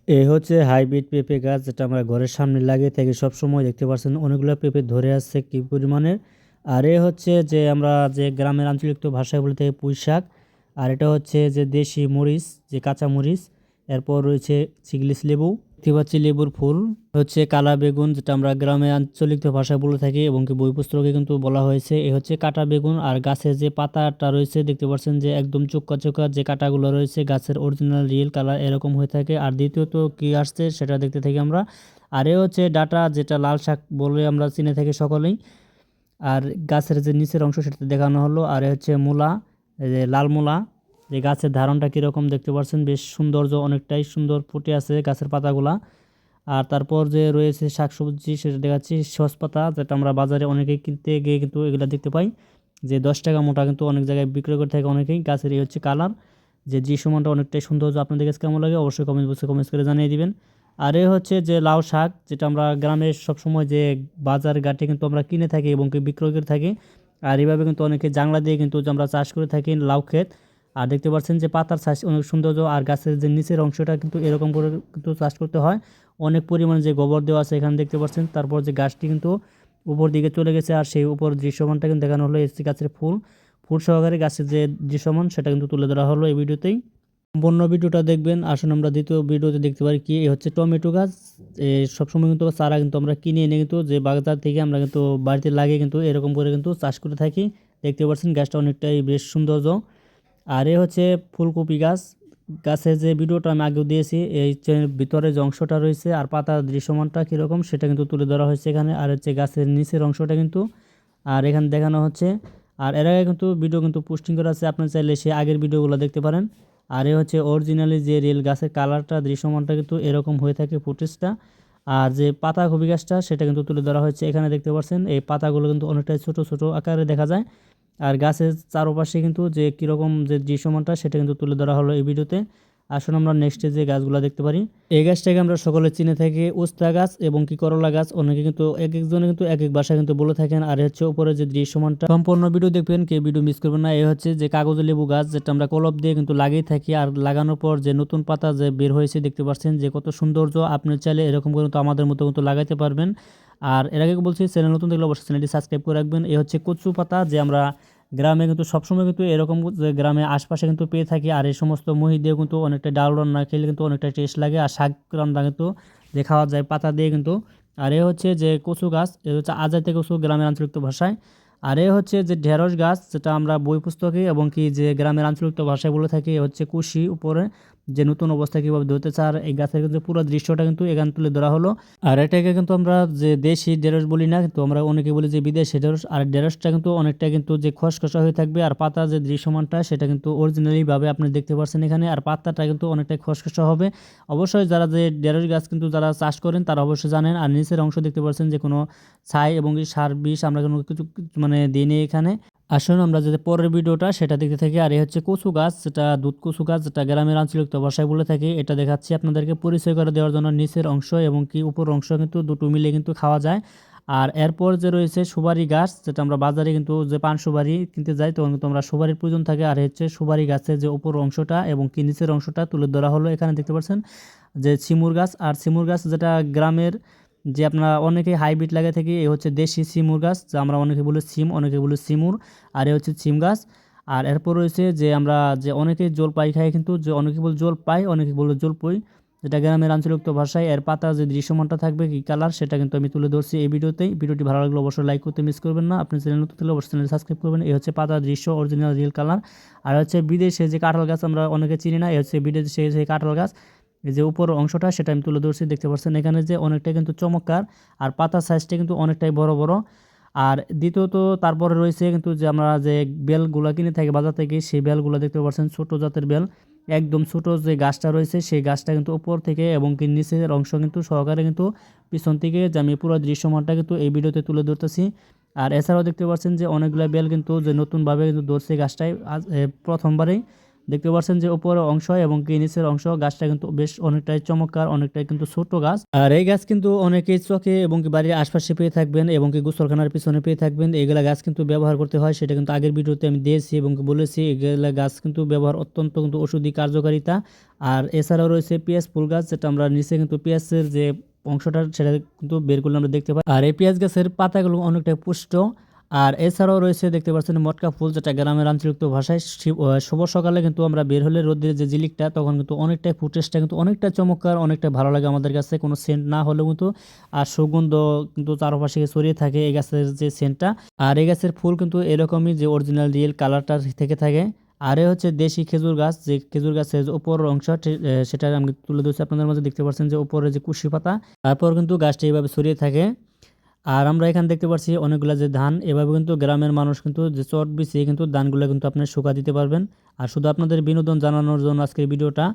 এই হচ্ছে হাইব্রিড পেঁপে গাছ, যেটা আমরা ঘরের সামনে লাগিয়ে থাকি সবসময়। দেখতে পাচ্ছেন অনেকগুলো পেঁপে ধরে আসছে কি পরিমাণের। আর এ হচ্ছে যে আমরা যে গ্রামের আঞ্চলিক ভাষায় বলে থাকি পুঁই শাক। আর এটা হচ্ছে যে দেশি মরিচ, যে কাঁচা মরিচ। এরপর রয়েছে চিংলিশ লেবু, দেখতে পাচ্ছি লেবুর ফুল, হচ্ছে কালা বেগুন, যেটা আমরা গ্রামে আঞ্চলিক ভাষায় বলে থাকি এবং কি বই পুস্তকে কিন্তু বলা হয়েছে। এ হচ্ছে কাটা বেগুন। আর গাছের যে পাতাটা রয়েছে দেখতে পাচ্ছেন যে একদম চোক্কা চোক্কা যে কাটাগুলো রয়েছে, গাছের অরিজিনাল রিয়েল কালার এরকম হয়ে থাকে। আর দ্বিতীয়ত কি আসছে সেটা দেখতে থাকি আমরা। আর এ হচ্ছে ডাটা, যেটা লাল শাক বলে আমরা চিনে থাকি সকলেই। আর গাছের যে নিচের অংশ সেটা দেখানো হলো। আর এ হচ্ছে মূলা, এই যে লাল মূলা। যে গাছের ধারণটা কীরকম দেখতে পাচ্ছেন, বেশ সৌন্দর্য অনেকটাই সুন্দর ফুটে আছে গাছের পাতাগুলা। আর তারপর যে রয়েছে শাকসবজি সেটা দেখাচ্ছি সস পাতা, যেটা আমরা বাজারে অনেকেই কিনতে গিয়ে কিন্তু এগুলো দেখতে পাই যে 10 টাকা মোটা কিন্তু অনেক জায়গায় বিক্রয় করে থাকে অনেকেই। গাছের এই হচ্ছে কালার, যে দৃশ্যমানটা অনেকটাই সৌন্দর্য। আপনাদের কাছে কেমন লাগে অবশ্যই কমেন্ট বক্সে কমেন্টস করে জানিয়ে দিবেন। আর এ হচ্ছে যে লাউ শাক, যেটা আমরা গ্রামে সবসময় যে বাজার ঘাটে কিন্তু আমরা কিনে থাকি এবং কি বিক্রয় করে থাকি। আর এইভাবে কিন্তু অনেকে জাংলা দিয়ে কিন্তু যে আমরা চাষ করে থাকি লাউ ক্ষেত। আর দেখতে পাচ্ছেন যে পাতার চাষ অনেক সৌন্দর্য। আর গাছের যে নিচের অংশটা কিন্তু এরকম করে কিন্তু চাষ করতে হয়। অনেক পরিমাণে যে গোবর দেওয়া আছে এখানে দেখতে পাচ্ছেন। তারপর যে গাছটি কিন্তু উপর দিকে চলে গেছে, আর সেই উপর দৃশ্যমানটা কিন্তু দেখানো হলো। এসি গাছের ফুল, ফুল সহকারে গাছের যে দৃশ্যমান সেটা কিন্তু তুলে ধরা হলো এই ভিডিওতেই। সম্পূর্ণ ভিডিওটা দেখবেন। আসুন আমরা দ্বিতীয় ভিডিওতে দেখতে পারি কি এই হচ্ছে টমেটো গাছ। সবসময় কিন্তু চারা কিন্তু আমরা কিনে এনে কিন্তু যে বাজার থেকে আমরা কিন্তু বাড়িতে লাগিয়ে কিন্তু এরকম করে কিন্তু চাষ করে থাকি। দেখতে পাচ্ছেন গাছটা অনেকটাই বেশ সৌন্দর্য। আর এ হচ্ছে ফুলকপি গাছ। গাছের যে ভিডিওটা আমি আগেও দিয়েছি, এই যে ভিতরে যে অংশটা রয়েছে আর পাতার দৃশ্যমানটা কীরকম সেটা কিন্তু তুলে ধরা হয়েছে এখানে। আর হচ্ছে গাছের নিচের অংশটা কিন্তু আর এখানে দেখানো হচ্ছে। আর এর আগে কিন্তু ভিডিও কিন্তু পোস্টিং করা আছে, আপনি চাইলে সে আগের ভিডিওগুলো দেখতে পারেন। আর এ হচ্ছে অরিজিনালি যে রিয়েল গাছের কালারটা দৃশ্যমানটা কিন্তু এরকম হয়ে থাকে ফুটেজটা। আর যে পাতাকপি গাছটা সেটা কিন্তু তুলে ধরা হয়েছে এখানে। দেখতে পাচ্ছেন এই পাতাগুলো কিন্তু অনেকটাই ছোট ছোট আকারে দেখা যায়। আর গাছের চারপাশে কিন্তু যে কীরকম যে দৃশ্যমানটা সেটা কিন্তু তুলে ধরা হলো এই ভিডিওতে। আসুন আমরা নেক্সটে যে গাছগুলো দেখতে পারি। এই গাছটাকে আমরা সকলে চিনে থাকি উস্তা গাছ এবং কি করলা গাছ। অনেকে কিন্তু এক একজনে কিন্তু এক এক ভাষায় কিন্তু বলে থাকেন। আর হচ্ছে উপরে যে দৃশ্যমানটা, সম্পূর্ণ ভিডিও দেখবেন, কে ভিডিও মিস করবেন না। এই হচ্ছে যে কাগজ লেবু গাছ, যেটা আমরা কলপ দিয়ে কিন্তু লাগিয়ে থাকি। আর লাগানোর পর যে নতুন পাতা যে বের হয়েছে দেখতে পাচ্ছেন যে কত সৌন্দর্য। আপনি চাইলে এরকম করে তো আমাদের মতো কিন্তু লাগাইতে পারবেন। আর এর আগে বলছি চ্যানেল নতুন দেখলে অবশ্যই চ্যানেলটি সাবস্ক্রাইব করে রাখবেন। এই হচ্ছে কচু পাতা, যে আমরা গ্রামে কিন্তু সবসময় কিন্তু এরকম যে গ্রামে আশপাশে কিন্তু পেয়ে থাকি। আর এই সমস্ত মহি দিয়ে কিন্তু অনেকটা ডাল রান্না খেলে কিন্তু অনেকটা টেস্ট লাগে। আর শাক রান্না কিন্তু যে খাওয়া যায় পাতা দিয়ে কিন্তু। আর এ হচ্ছে যে কচু গাছ, এ হচ্ছে আজাইতে কচু গ্রামের আঞ্চলিক ভাষায়। আর এ হচ্ছে যে ঢেঁড়স গাছ, যেটা আমরা বই পুস্তকে এবং কি যে গ্রামের আঞ্চলিক ভাষায় বলে থাকি। এ হচ্ছে কুশি উপরে যে নতুন অবস্থা কীভাবে ধরতে চায়। আর এই গাছের কিন্তু পুরো দৃশ্যটা কিন্তু এখানে তুলে ধরা হলো। আর এটাকে কিন্তু আমরা যে দেশি ঢেঁড়স বলি না, কিন্তু আমরা অনেকে বলি যে বিদেশি ঢেঁড়স। আর ঢেঁড়সটা কিন্তু অনেকটা কিন্তু যে খসখসা হয়ে থাকবে। আর পাতা যে দৃশ্যমানটা সেটা কিন্তু অরিজিনালি ভাবে আপনি দেখতে পাচ্ছেন এখানে। আর পাতাটা কিন্তু অনেকটাই খসখসা হবে। অবশ্যই যারা যে ঢেঁড়স গাছ কিন্তু যারা চাষ করেন তারা অবশ্যই জানেন। আর নিচের অংশ দেখতে পাচ্ছেন যে কোনো ছাই এবং সার বিষ আমরা কোনো কিছু মানে দিই নেই এখানে। আসুন আমরা যে পরের ভিডিওটা সেটা দেখতে থাকি। আর এই হচ্ছে কচু গাছ, যেটা দুধ কচু গাছ, যেটা গ্রামের আঞ্চলিক ভাষায় বলে থাকি। এটা দেখাচ্ছি আপনাদেরকে পরিচয় করে দেওয়ার জন্য। নিচের অংশ এবং কি উপর অংশ কিন্তু দুটো মিলে কিন্তু খাওয়া যায়। আর এরপর যে রয়েছে সুপারি গাছ, যেটা আমরা বাজারে কিন্তু যে পান সুপারি কিনতে যাই তখন কিন্তু আমরা সুপারির প্রয়োজন থাকে। আর হচ্ছে সুপারি গাছের যে উপর অংশটা এবং কি নিচের অংশটা তুলে ধরা হলো এখানে। দেখতে পাচ্ছেন যে সিমুর গাছ। আর সিমুর গাছ যেটা গ্রামের যে আপনারা অনেকে হাইব্রিড লাগে থাকি, এ হচ্ছে দেশি সিমুর গাছ, যা আমরা অনেকে বলি সিম, অনেকে বলি সিমুর। আর এ হচ্ছে সিম গাছ। আর এরপর রয়েছে যে আমরা যে অনেকে জলপাই খাই কিন্তু, যে অনেকে বলে জলপাই, অনেকে বলে জলপই, যেটা গ্রামের আঞ্চলিক ভাষায়। এর পাতা যে দৃশ্যমানটা থাকবে কি কালার সেটা কিন্তু আমি তুলে ধরছি এই ভিডিওতেই। ভিডিওটি ভালো লাগলে অবশ্যই লাইক করতে মিস করবেন না। আপনি চ্যানেল নতুন থাকলে অবশ্যই চ্যানেল সাবস্ক্রাইব করবেন। এই হচ্ছে পাতা দৃশ্য অরিজিনাল রিয়েল কালার। আর হচ্ছে বিদেশে যে কাঁঠাল গাছ আমরা অনেকে চিনি না, এই হচ্ছে বিদেশে যে কাঁঠাল গাছ। এই যে উপর অংশটা সেটা আমি তুলে ধরছি, দেখতে পাচ্ছেন এখানে যে অনেকটা কিন্তু চমৎকার। আর পাতার সাইজটা কিন্তু অনেকটাই বড় বড়। আর দ্বিতীয়ত তারপরে রয়েছে কিন্তু যে আমরা যে বেলগুলা কিনে থাকি বাজার থেকে, সেই বেলগুলো দেখতে পাচ্ছেন ছোট জাতের বেল। একদম ছোট যে গাছটা রয়েছে সেই গাছটা কিন্তু উপর থেকে এবং কি নিচের অংশ কিন্তু সহকারে কিন্তু পিছন থেকে যে আমি পুরো দৃশ্যমানটা কিন্তু এই ভিডিওতে তুলে ধরতেছি। আর এছাড়াও দেখতে পাচ্ছেন যে অনেকগুলো বেল কিন্তু যে নতুনভাবে কিন্তু ধরছে গাছটায় প্রথমবারেই। দেখতে পাচ্ছেন যে উপরের অংশ এবং কি নিচের অংশ, গাছটা কিন্তু বেশ অনেকটাই চমৎকার, অনেকটাই কিন্তু ছোট গাছ। আর এই গাছ কিন্তু অনেকেই চকে এবং কি বাড়ির আশপাশে পেয়ে থাকবেন এবং কি গোসলখানার পিছনে পেয়ে থাকবেন। এইগুলা গাছ কিন্তু ব্যবহার করতে হয়, সেটা কিন্তু আগের ভিডিওতে আমি দিয়েছি এবং কি বলেছি। এগুলা গাছ কিন্তু ব্যবহার অত্যন্ত কিন্তু ওষুধি কার্যকারিতা। আর এছাড়াও রয়েছে পেঁয়াজ ফুল গাছ, যেটা আমরা নিচে কিন্তু পেঁয়াজের যে অংশটা সেটা কিন্তু বের করলে আমরা দেখতে পাই। আর এই পেঁয়াজ গাছের পাতাগুলো অনেকটাই পুষ্ট। আর এছাড়াও রয়েছে দেখতে পাচ্ছেন মটকা ফুল, যেটা গ্রামের আঞ্চলিক ভাষায় শুভ সকালে কিন্তু আমরা বের হলে রোদের যে ঝিলিকটা, তখন কিন্তু অনেকটাই ফুটেজটা কিন্তু অনেকটা চমৎকার, অনেকটা ভালো লাগে আমাদের কাছে। কোনো সেন্ট না হলেও কিন্তু আর সুগন্ধ কিন্তু চারপাশে ছড়িয়ে থাকে এই গাছের যে সেন্টটা। আর এই গাছের ফুল কিন্তু এরকমই যে অরিজিনাল রিয়েল কালারটা থেকে থাকে। আর এ হচ্ছে দেশি খেজুর গাছ, যে খেজুর গাছের যে উপর অংশ সেটা আমি তুলে ধরছি আপনাদের মাঝে। দেখতে পাচ্ছেন যে উপরে যে কুশি পাতা, তারপর কিন্তু গাছটা এইভাবে ছড়িয়ে থাকে। আর আমরা এখানে দেখতে পাচ্ছি অনেকগুলা যে ধান, এভাবে কিন্তু গ্রামের মানুষ কিন্তু যে চট বিছিয়ে কিন্তু ধানগুলো কিন্তু আপনি শুকা দিতে পারবেন। আর শুধু আপনাদের বিনোদন জানানোর জন্য আজকের ভিডিওটা।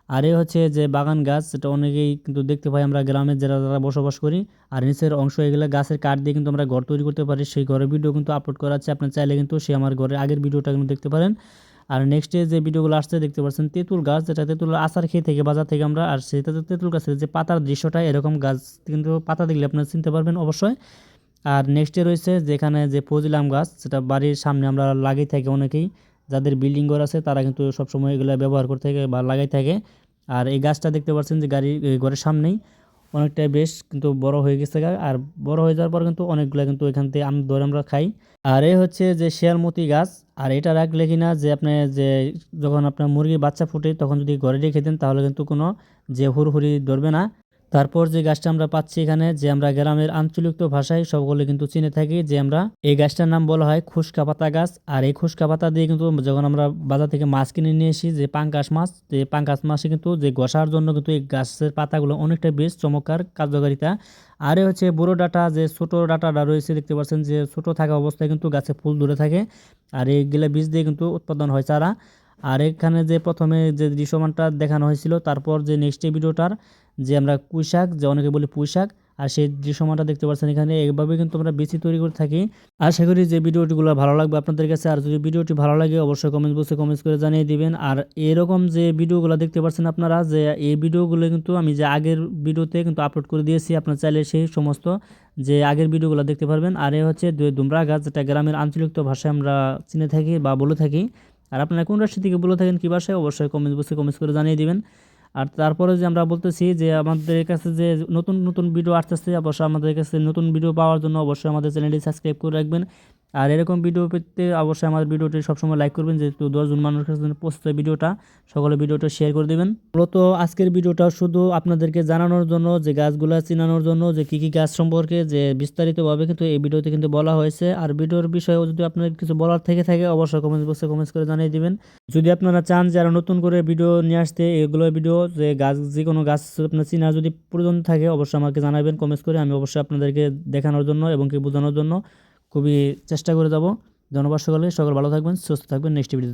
আর এ হচ্ছে যে বাগান গাছ, যেটা অনেকেই কিন্তু দেখতে পাই আমরা গ্রামে যারা যারা বসবাস করি। আর নিচের অংশ এগুলো গাছের কাঠ দিয়ে কিন্তু আমরা ঘর তৈরি করতে পারি, সেই ঘরের ভিডিও কিন্তু আপলোড করা আছে। আপনি চাইলে কিন্তু সে আমার ঘরের আগের ভিডিওটা কিন্তু দেখতে পারেন। আর নেক্সটে যে ভিডিওগুলো আসছে দেখতে পাচ্ছেন তেঁতুল গাছ, যেটা তেঁতুলের আচার খেয়ে থেকে বাজার থেকে আমরা। আর সেটাতে তেঁতুল গাছের যে পাতার দৃশ্যটা এরকম, গাছ কিন্তু পাতা দেখলে আপনারা চিনতে পারবেন অবশ্যই। আর নেক্সটে রয়েছে যেখানে যে ফজলাম গাছ, যেটা বাড়ির সামনে আমরা লাগাই থাকি অনেকেই, যাদের বিল্ডিং ঘর আছে তারা কিন্তু সবসময় এগুলো ব্যবহার করে থাকে বা লাগাই থাকে। আর এই গাছটা দেখতে পাচ্ছেন যে ঘরের সামনেই অনেকটাই বেশ কিন্তু বড় হয়ে গেছে আর বড় হয়ে যাওয়ার পর কিন্তু অনেকগুলো কিন্তু এখান থেকে আম ধরে আমরা খাই। আর এই হচ্ছে যে শিয়ালমতি গাছ। আর এটা রাখলে কিনা যে আপনি যে যখন আপনার মুরগির বাচ্চা ফুটে তখন যদি ঘরে রেখে দেন তাহলে কিন্তু কোনো যে হুড়হুড়ি ধরবে না। তারপর যে গাছটা আমরা পাচ্ছি এখানে, যে আমরা গ্রামের আঞ্চলিক ভাষায় সকলে কিন্তু চিনে থাকি, যে আমরা এই গাছটার নাম বলা হয় খুশকা পাতা গাছ। আর এই খুশকা পাতা দিয়ে কিন্তু যখন আমরা বাজার থেকে মাছ কিনে নিয়ে আসি, যে পাঙ্কাশ মাছ, যে পাঙ্কাশ মাছে কিন্তু যে ঘষার জন্য কিন্তু এই গাছের পাতাগুলো অনেকটা বেশ চমৎকার কার্যকারিতা। আর এ হচ্ছে বুড়ো ডাঁটা, যে ছোট ডাঁটাটা রয়েছে দেখতে পাচ্ছেন যে ছোট থাকা অবস্থায় কিন্তু গাছে ফুল ধরে থাকে। আর এইগুলা বীজ দিয়ে কিন্তু উৎপাদন হয় চারা। আর এখানে যে প্রথমে যে দৃশ্যমানটা দেখানো হয়েছিল, তারপর যে নেক্সট ভিডিওটার যে আমরা পুঁই শাক, যে অনেকে বলি পুঁই শাক, আর সেই দৃশ্যমানটা দেখতে পাচ্ছেন এখানে। এইভাবে কিন্তু আমরা বেশি তৈরি করে থাকি। আশা করি যে ভিডিওটিগুলো ভালো লাগবে আপনাদের কাছে। আর যদি ভিডিওটি ভালো লাগে অবশ্যই কমেন্ট বক্সে কমেন্টস করে জানিয়ে দিবেন। আর এরকম যে ভিডিওগুলো দেখতে পাচ্ছেন আপনারা, যে এই ভিডিওগুলো কিন্তু আমি যে আগের ভিডিওতে কিন্তু আপলোড করে দিয়েছি, আপনার চাইলে সেই সমস্ত যে আগের ভিডিওগুলো দেখতে পারবেন। আর এ হচ্ছে দুমড়া গাছ, যেটা গ্রামের আঞ্চলিক ভাষায় আমরা চিনে থাকি বা বলে থাকি। আর আপনারা কোন রাষ্ট্র থেকে বলে থাকেন কী ভাষায় অবশ্যই কমেন্ট বক্সে কমেন্টস করে জানিয়ে দিবেন। আর তারপরে যে আমরা বলতেছি যে আমাদের কাছে যে নতুন নতুন ভিডিও আসতেছে, অবশ্যই আমাদের কাছে নতুন ভিডিও পাওয়ার জন্য অবশ্যই আমাদের চ্যানেলটি সাবস্ক্রাইব করে রাখবেন। আর এরকম ভিডিও পেতে অবশ্যই আমাদের ভিডিওটি সবসময় লাইক করবেন, যেহেতু 10 জন মানুষের কাছে পৌঁছতে ভিডিওটা, সকলে ভিডিওটা শেয়ার করে দেবেন। মূলত আজকের ভিডিওটা শুধু আপনাদেরকে জানানোর জন্য, যে গাছগুলা চিনানোর জন্য, যে কী কী গাছ সম্পর্কে যে বিস্তারিতভাবে কিন্তু এই ভিডিওতে কিন্তু বলা হয়েছে। আর ভিডিওর বিষয়েও যদি আপনার কিছু বলার থেকে থাকে অবশ্যই কমেন্ট বক্সে কমেন্টস করে জানিয়ে দিবেন। যদি আপনারা চান যে আরও নতুন করে ভিডিও নিয়ে আসতে, এগুলো ভিডিও যে গাছ, যে কোনো গাছ আপনার চিনা যদি প্রয়োজন থাকে অবশ্যই আমাকে জানাবেন কমেন্টস করে। আমি অবশ্যই আপনাদেরকে দেখানোর জন্য এবং কি বোঝানোর জন্য খুবই চেষ্টা করে যাব। ধন্যবাদ সকলে, সকল ভালো থাকবেন, সুস্থ থাকবেন। Next video